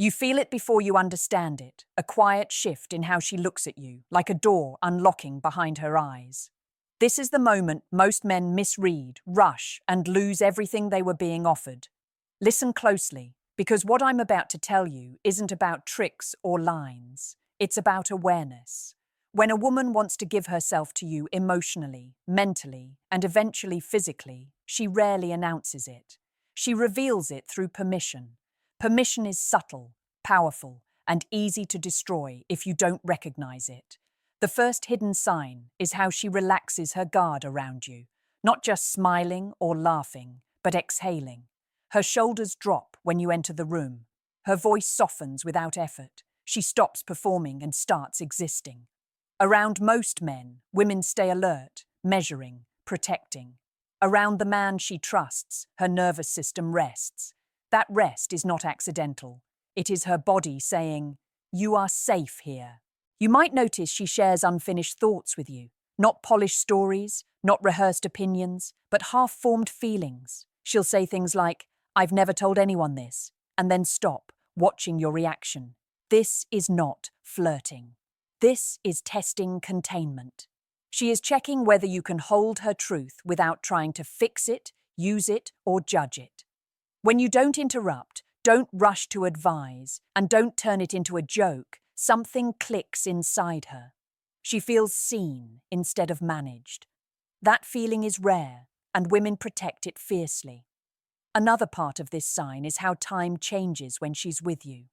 You feel it before you understand it, a quiet shift in how she looks at you, like a door unlocking behind her eyes. This is the moment most men misread, rush, and lose everything they were being offered. Listen closely, because what I'm about to tell you isn't about tricks or lines. It's about awareness. When a woman wants to give herself to you emotionally, mentally, and eventually physically, she rarely announces it. She reveals it through permission. Permission is subtle, powerful, and easy to destroy if you don't recognize it. The first hidden sign is how she relaxes her guard around you, not just smiling or laughing, but exhaling. Her shoulders drop when you enter the room. Her voice softens without effort. She stops performing and starts existing. Around most men, women stay alert, measuring, protecting. Around the man she trusts, her nervous system rests. That rest is not accidental. It is her body saying, "You are safe here." You might notice she shares unfinished thoughts with you, not polished stories, not rehearsed opinions, but half-formed feelings. She'll say things like, "I've never told anyone this," and then stop, watching your reaction. This is not flirting. This is testing containment. She is checking whether you can hold her truth without trying to fix it, use it, or judge it. When you don't interrupt, don't rush to advise, and don't turn it into a joke, something clicks inside her. She feels seen instead of managed. That feeling is rare, and women protect it fiercely. Another part of this sign is how time changes when she's with you.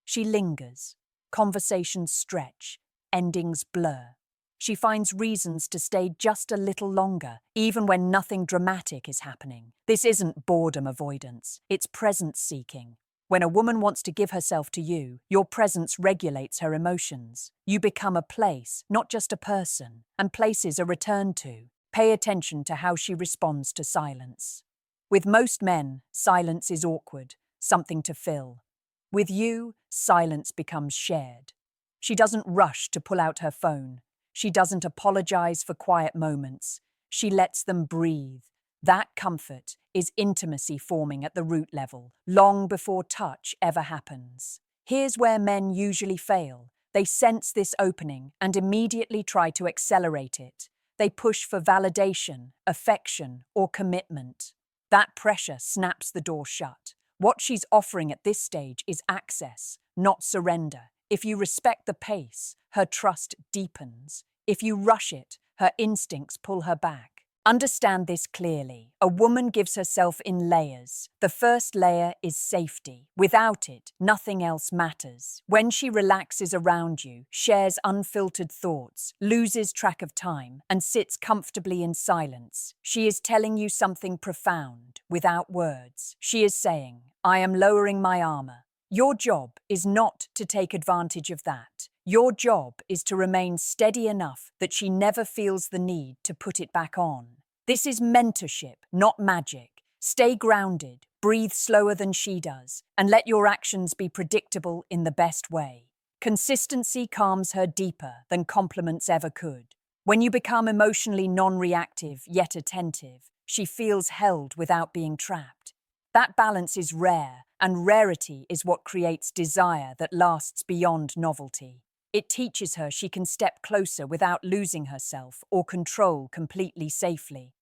She lingers. Conversations stretch. Endings blur. She finds reasons to stay just a little longer, even when nothing dramatic is happening. This isn't boredom avoidance, it's presence seeking. When a woman wants to give herself to you, your presence regulates her emotions. You become a place, not just a person, and places are returned to. Pay attention to how she responds to silence. With most men, silence is awkward, something to fill. With you, silence becomes shared. She doesn't rush to pull out her phone. She doesn't apologize for quiet moments. She lets them breathe. That comfort is intimacy forming at the root level, long before touch ever happens. Here's where men usually fail. They sense this opening and immediately try to accelerate it. They push for validation, affection, or commitment. That pressure snaps the door shut. What she's offering at this stage is access, not surrender. If you respect the pace, her trust deepens. If you rush it, her instincts pull her back. Understand this clearly. A woman gives herself in layers. The first layer is safety. Without it, nothing else matters. When she relaxes around you, shares unfiltered thoughts, loses track of time, and sits comfortably in silence, she is telling you something profound, without words. She is saying, "I am lowering my armor." Your job is not to take advantage of that. Your job is to remain steady enough that she never feels the need to put it back on. This is mentorship, not magic. Stay grounded, breathe slower than she does, and let your actions be predictable in the best way. Consistency calms her deeper than compliments ever could. When you become emotionally non-reactive yet attentive, she feels held without being trapped. That balance is rare, and rarity is what creates desire that lasts beyond novelty. It teaches her she can step closer without losing herself or control completely safely.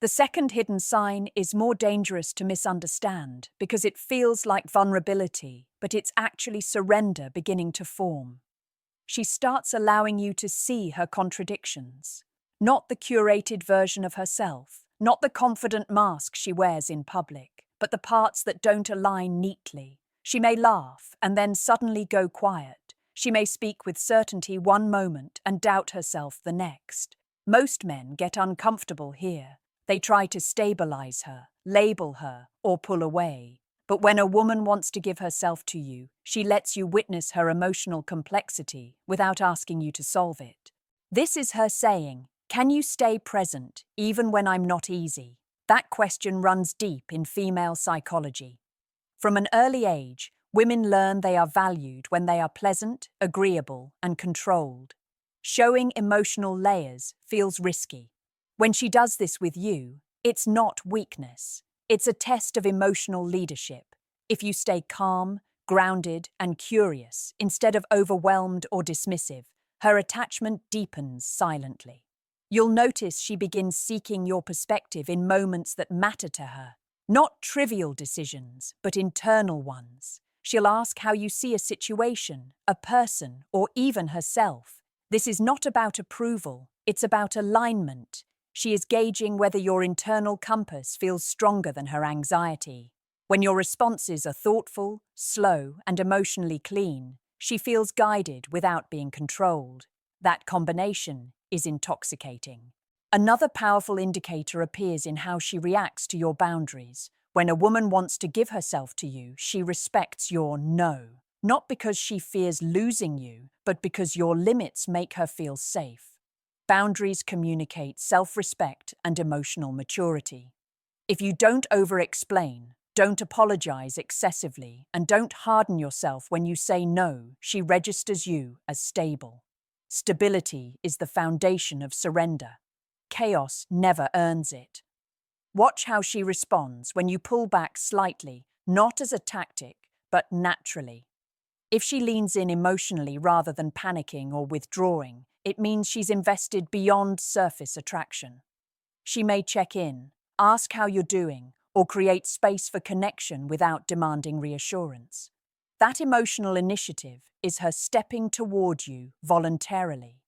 The second hidden sign is more dangerous to misunderstand because it feels like vulnerability, but it's actually surrender beginning to form. She starts allowing you to see her contradictions, not the curated version of herself, not the confident mask she wears in public, but the parts that don't align neatly. She may laugh and then suddenly go quiet. She may speak with certainty one moment and doubt herself the next. Most men get uncomfortable here. They try to stabilize her, label her, or pull away. But when a woman wants to give herself to you, she lets you witness her emotional complexity without asking you to solve it. This is her saying, "Can you stay present even when I'm not easy?" That question runs deep in female psychology. From an early age, women learn they are valued when they are pleasant, agreeable, and controlled. Showing emotional layers feels risky. When she does this with you, it's not weakness. It's a test of emotional leadership. If you stay calm, grounded, and curious, instead of overwhelmed or dismissive, her attachment deepens silently. You'll notice she begins seeking your perspective in moments that matter to her. Not trivial decisions, but internal ones. She'll ask how you see a situation, a person, or even herself. This is not about approval, it's about alignment. She is gauging whether your internal compass feels stronger than her anxiety. When your responses are thoughtful, slow, and emotionally clean, she feels guided without being controlled. That combination is intoxicating. Another powerful indicator appears in how she reacts to your boundaries. When a woman wants to give herself to you, she respects your no. Not because she fears losing you, but because your limits make her feel safe. Boundaries communicate self-respect and emotional maturity. If you don't over-explain, don't apologize excessively, and don't harden yourself when you say no, she registers you as stable. Stability is the foundation of surrender. Chaos never earns it. Watch how she responds when you pull back slightly, not as a tactic, but naturally. If she leans in emotionally rather than panicking or withdrawing, it means she's invested beyond surface attraction. She may check in, ask how you're doing, or create space for connection without demanding reassurance. That emotional initiative is her stepping toward you voluntarily.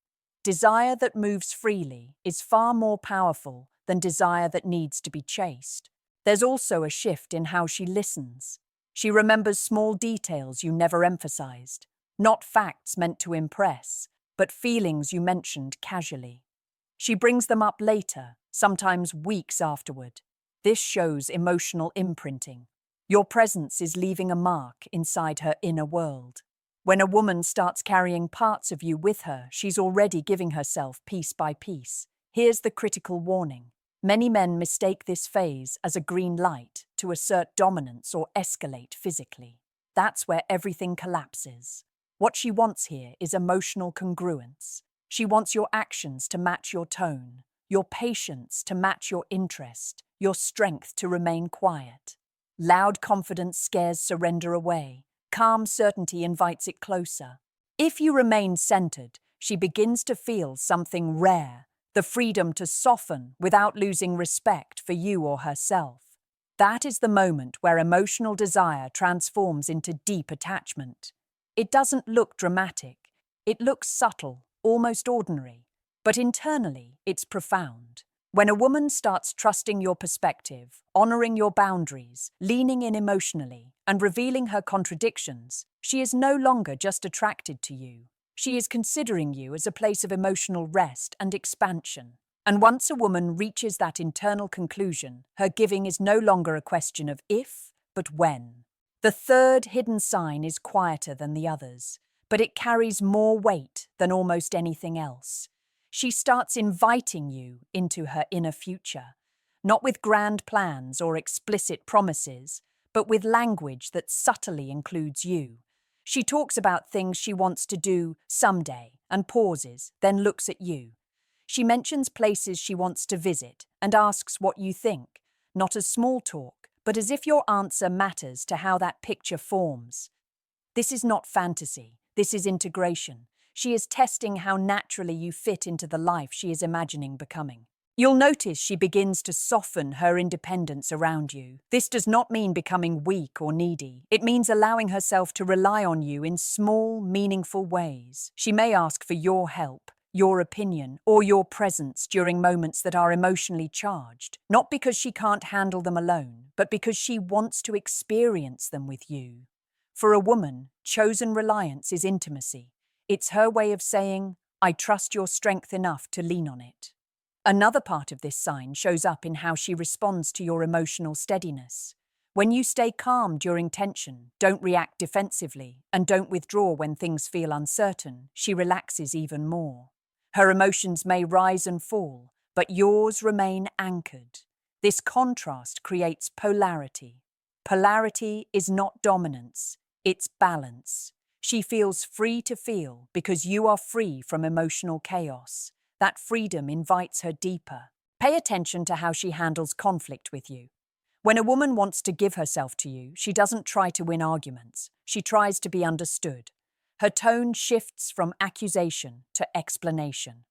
Desire that moves freely is far more powerful than desire that needs to be chased. There's also a shift in how she listens. She remembers small details you never emphasized, not facts meant to impress, but feelings you mentioned casually. She brings them up later, sometimes weeks afterward. This shows emotional imprinting. Your presence is leaving a mark inside her inner world. When a woman starts carrying parts of you with her, she's already giving herself piece by piece. Here's the critical warning. Many men mistake this phase as a green light to assert dominance or escalate physically. That's where everything collapses. What she wants here is emotional congruence. She wants your actions to match your tone, your patience to match your interest, your strength to remain quiet. Loud confidence scares surrender away. Calm certainty invites it closer. If you remain centered, she begins to feel something rare, the freedom to soften without losing respect for you or herself. That is the moment where emotional desire transforms into deep attachment. It doesn't look dramatic. It looks subtle, almost ordinary. But internally, it's profound. When a woman starts trusting your perspective, honoring your boundaries, leaning in emotionally, and revealing her contradictions, she is no longer just attracted to you. She is considering you as a place of emotional rest and expansion. And once a woman reaches that internal conclusion, her giving is no longer a question of if, but when. The third hidden sign is quieter than the others, but it carries more weight than almost anything else. She starts inviting you into her inner future, not with grand plans or explicit promises, but with language that subtly includes you. She talks about things she wants to do someday and pauses, then looks at you. She mentions places she wants to visit and asks what you think, not as small talk, but as if your answer matters to how that picture forms. This is not fantasy, this is integration. She is testing how naturally you fit into the life she is imagining becoming. You'll notice she begins to soften her independence around you. This does not mean becoming weak or needy. It means allowing herself to rely on you in small, meaningful ways. She may ask for your help, your opinion, or your presence during moments that are emotionally charged, not because she can't handle them alone, but because she wants to experience them with you. For a woman, chosen reliance is intimacy. It's her way of saying, I trust your strength enough to lean on it. Another part of this sign shows up in how she responds to your emotional steadiness. When you stay calm during tension, don't react defensively, and don't withdraw when things feel uncertain, she relaxes even more. Her emotions may rise and fall, but yours remain anchored. This contrast creates polarity. Polarity is not dominance, it's balance. She feels free to feel because you are free from emotional chaos. That freedom invites her deeper. Pay attention to how she handles conflict with you. When a woman wants to give herself to you, she doesn't try to win arguments. She tries to be understood. Her tone shifts from accusation to explanation.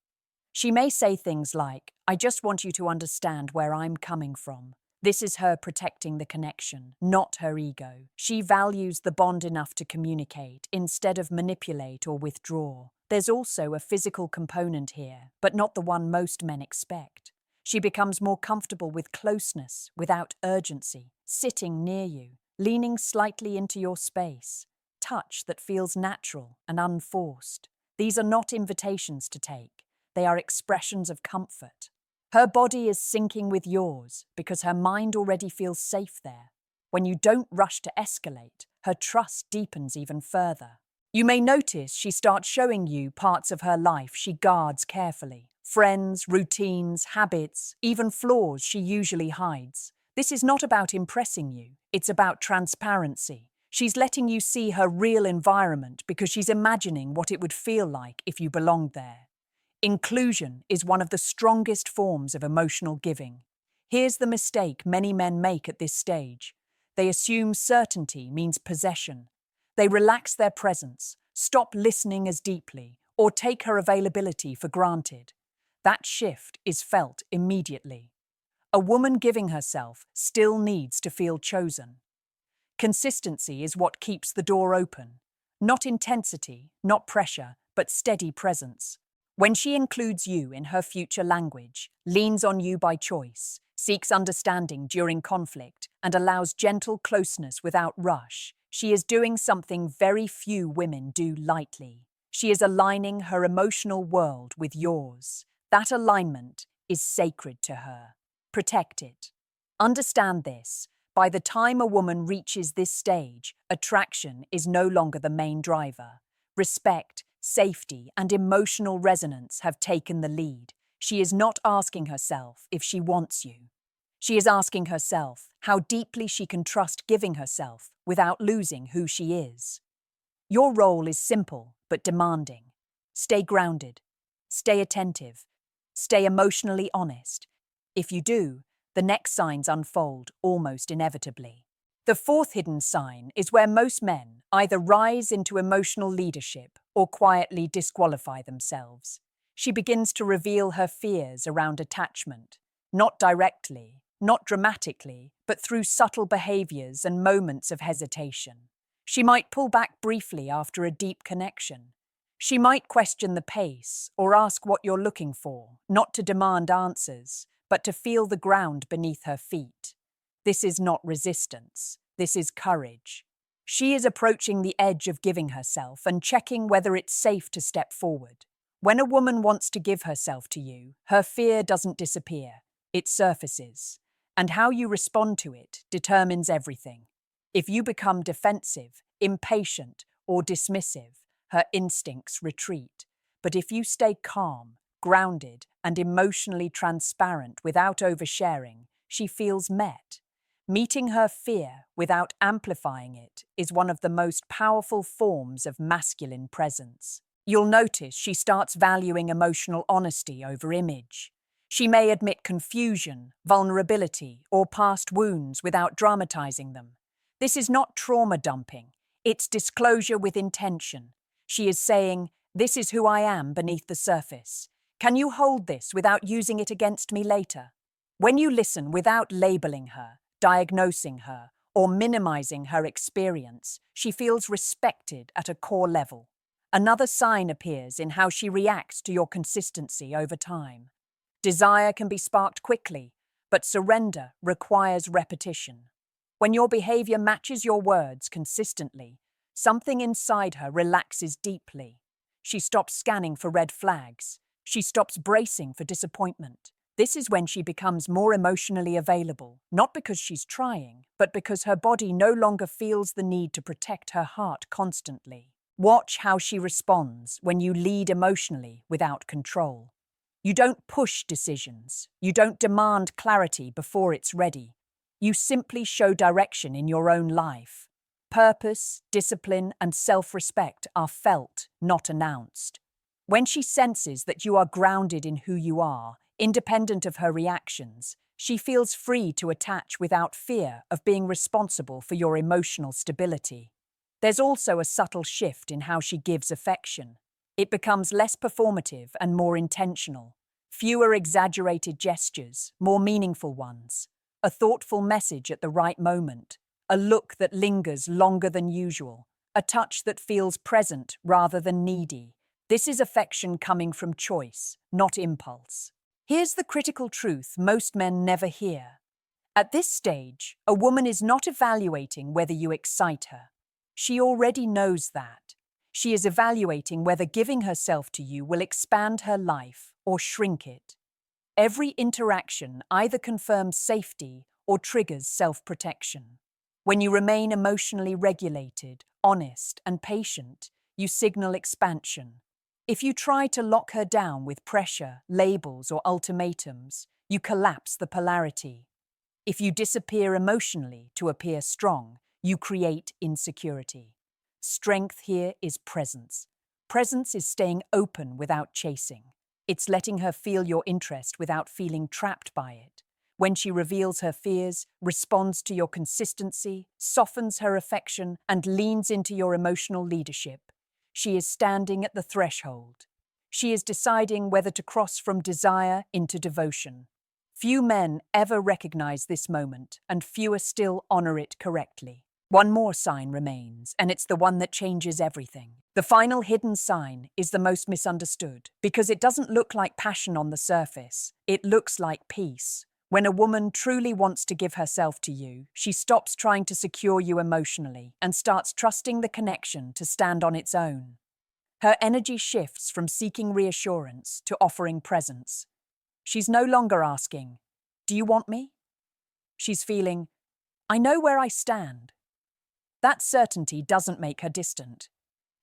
She may say things like, "I just want you to understand where I'm coming from." This is her protecting the connection, not her ego. She values the bond enough to communicate instead of manipulate or withdraw. There's also a physical component here, but not the one most men expect. She becomes more comfortable with closeness without urgency, sitting near you, leaning slightly into your space, touch that feels natural and unforced. These are not invitations to take. They are expressions of comfort. Her body is syncing with yours because her mind already feels safe there. When you don't rush to escalate, her trust deepens even further. You may notice she starts showing you parts of her life she guards carefully. Friends, routines, habits, even flaws she usually hides. This is not about impressing you, it's about transparency. She's letting you see her real environment because she's imagining what it would feel like if you belonged there. Inclusion is one of the strongest forms of emotional giving. Here's the mistake many men make at this stage. They assume certainty means possession. They relax their presence, stop listening as deeply, or take her availability for granted. That shift is felt immediately. A woman giving herself still needs to feel chosen. Consistency is what keeps the door open. Not intensity, not pressure, but steady presence. When she includes you in her future language, leans on you by choice, seeks understanding during conflict, and allows gentle closeness without rush, she is doing something very few women do lightly. She is aligning her emotional world with yours. That alignment is sacred to her. Protect it. Understand this. By the time a woman reaches this stage, attraction is no longer the main driver. Respect, safety, and emotional resonance have taken the lead. She is not asking herself if she wants you. She is asking herself how deeply she can trust giving herself without losing who she is. Your role is simple but demanding. Stay grounded. Stay attentive. Stay emotionally honest. If you do, the next signs unfold almost inevitably. The fourth hidden sign is where most men either rise into emotional leadership or quietly disqualify themselves. She begins to reveal her fears around attachment, not directly, not dramatically, but through subtle behaviors and moments of hesitation. She might pull back briefly after a deep connection. She might question the pace or ask what you're looking for, not to demand answers, but to feel the ground beneath her feet. This is not resistance. This is courage. She is approaching the edge of giving herself and checking whether it's safe to step forward. When a woman wants to give herself to you, her fear doesn't disappear. It surfaces. And how you respond to it determines everything. If you become defensive, impatient, or dismissive, her instincts retreat. But if you stay calm, grounded, and emotionally transparent without oversharing, she feels met. Meeting her fear without amplifying it is one of the most powerful forms of masculine presence. You'll notice she starts valuing emotional honesty over image. She may admit confusion, vulnerability, or past wounds without dramatizing them. This is not trauma dumping. It's disclosure with intention. She is saying, "This is who I am beneath the surface. Can you hold this without using it against me later?" When you listen without labeling her, diagnosing her, or minimizing her experience, she feels respected at a core level. Another sign appears in how she reacts to your consistency over time. Desire can be sparked quickly, but surrender requires repetition. When your behavior matches your words consistently, something inside her relaxes deeply. She stops scanning for red flags. She stops bracing for disappointment. This is when she becomes more emotionally available, not because she's trying, but because her body no longer feels the need to protect her heart constantly. Watch how she responds when you lead emotionally without control. You don't push decisions. You don't demand clarity before it's ready. You simply show direction in your own life. Purpose, discipline, and self-respect are felt, not announced. When she senses that you are grounded in who you are, independent of her reactions, She feels free to attach without fear of being responsible for your emotional stability. There's also a subtle shift in how she gives affection. It becomes less performative and more intentional. Fewer exaggerated gestures, more meaningful ones. A thoughtful message at the right moment. A look that lingers longer than usual. A touch that feels present rather than needy. This is affection coming from choice, not impulse. Here's the critical truth most men never hear. At this stage, a woman is not evaluating whether you excite her. She already knows that. She is evaluating whether giving herself to you will expand her life or shrink it. Every interaction either confirms safety or triggers self-protection. When you remain emotionally regulated, honest, and patient, you signal expansion. If you try to lock her down with pressure, labels, or ultimatums, you collapse the polarity. If you disappear emotionally to appear strong, you create insecurity. Strength here is presence. Presence is staying open without chasing. It's letting her feel your interest without feeling trapped by it. When she reveals her fears, responds to your consistency, softens her affection, and leans into your emotional leadership, she is standing at the threshold. She is deciding whether to cross from desire into devotion. Few men ever recognize this moment, and fewer still honor it correctly. One more sign remains, and it's the one that changes everything. The final hidden sign is the most misunderstood, because it doesn't look like passion on the surface. It looks like peace. When a woman truly wants to give herself to you, she stops trying to secure you emotionally and starts trusting the connection to stand on its own. Her energy shifts from seeking reassurance to offering presence. She's no longer asking, "Do you want me?" She's feeling, "I know where I stand." That certainty doesn't make her distant.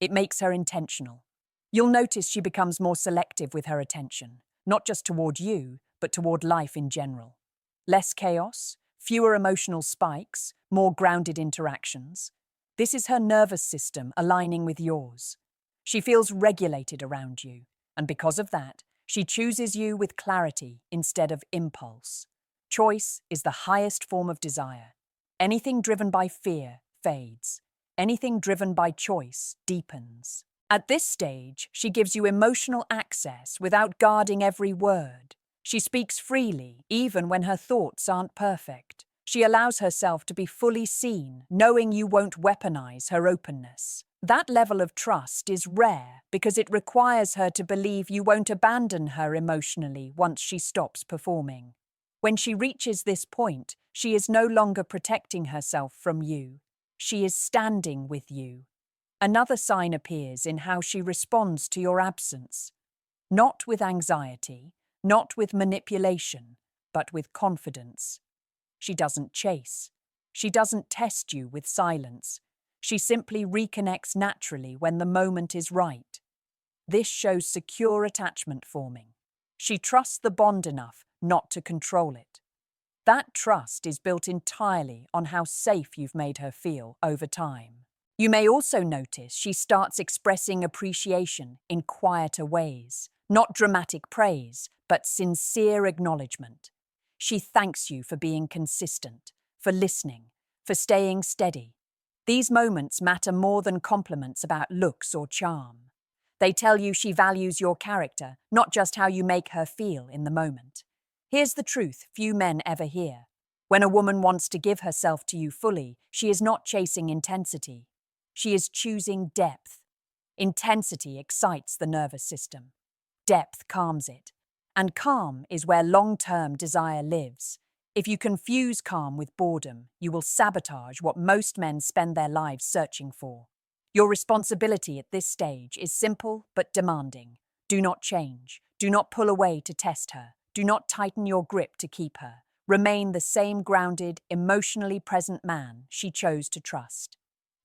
It makes her intentional. You'll notice she becomes more selective with her attention, not just toward you, but toward life in general. Less chaos, fewer emotional spikes, more grounded interactions. This is her nervous system aligning with yours. She feels regulated around you, and because of that, she chooses you with clarity instead of impulse. Choice is the highest form of desire. Anything driven by fear fades. Anything driven by choice deepens. At this stage, she gives you emotional access without guarding every word. She speaks freely, even when her thoughts aren't perfect. She allows herself to be fully seen, knowing you won't weaponize her openness. That level of trust is rare because it requires her to believe you won't abandon her emotionally once she stops performing. When she reaches this point, she is no longer protecting herself from you. She is standing with you. Another sign appears in how she responds to your absence. Not with anxiety, not with manipulation, but with confidence. She doesn't chase. She doesn't test you with silence. She simply reconnects naturally when the moment is right. This shows secure attachment forming. She trusts the bond enough not to control it. That trust is built entirely on how safe you've made her feel over time. You may also notice she starts expressing appreciation in quieter ways. Not dramatic praise, but sincere acknowledgement. She thanks you for being consistent, for listening, for staying steady. These moments matter more than compliments about looks or charm. They tell you she values your character, not just how you make her feel in the moment. Here's the truth few men ever hear. When a woman wants to give herself to you fully, she is not chasing intensity. She is choosing depth. Intensity excites the nervous system. Depth calms it. And calm is where long-term desire lives. If you confuse calm with boredom, you will sabotage what most men spend their lives searching for. Your responsibility at this stage is simple but demanding. Do not change. Do not pull away to test her. Do not tighten your grip to keep her. Remain the same grounded, emotionally present man she chose to trust.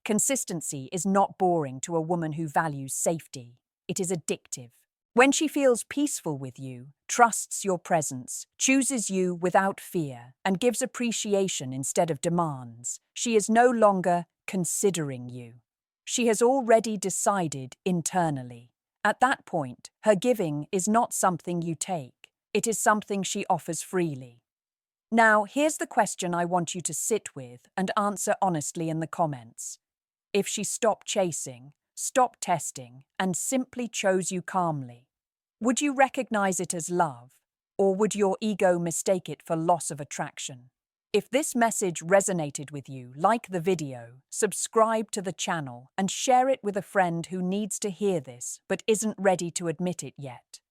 Consistency is not boring to a woman who values safety. It is addictive. When she feels peaceful with you, trusts your presence, chooses you without fear, and gives appreciation instead of demands, she is no longer considering you. She has already decided internally. At that point, her giving is not something you take. It is something she offers freely. Now, here's the question I want you to sit with and answer honestly in the comments. If she stopped chasing, stopped testing, and simply chose you calmly, would you recognize it as love, or would your ego mistake it for loss of attraction? If this message resonated with you, like the video, subscribe to the channel, and share it with a friend who needs to hear this but isn't ready to admit it yet.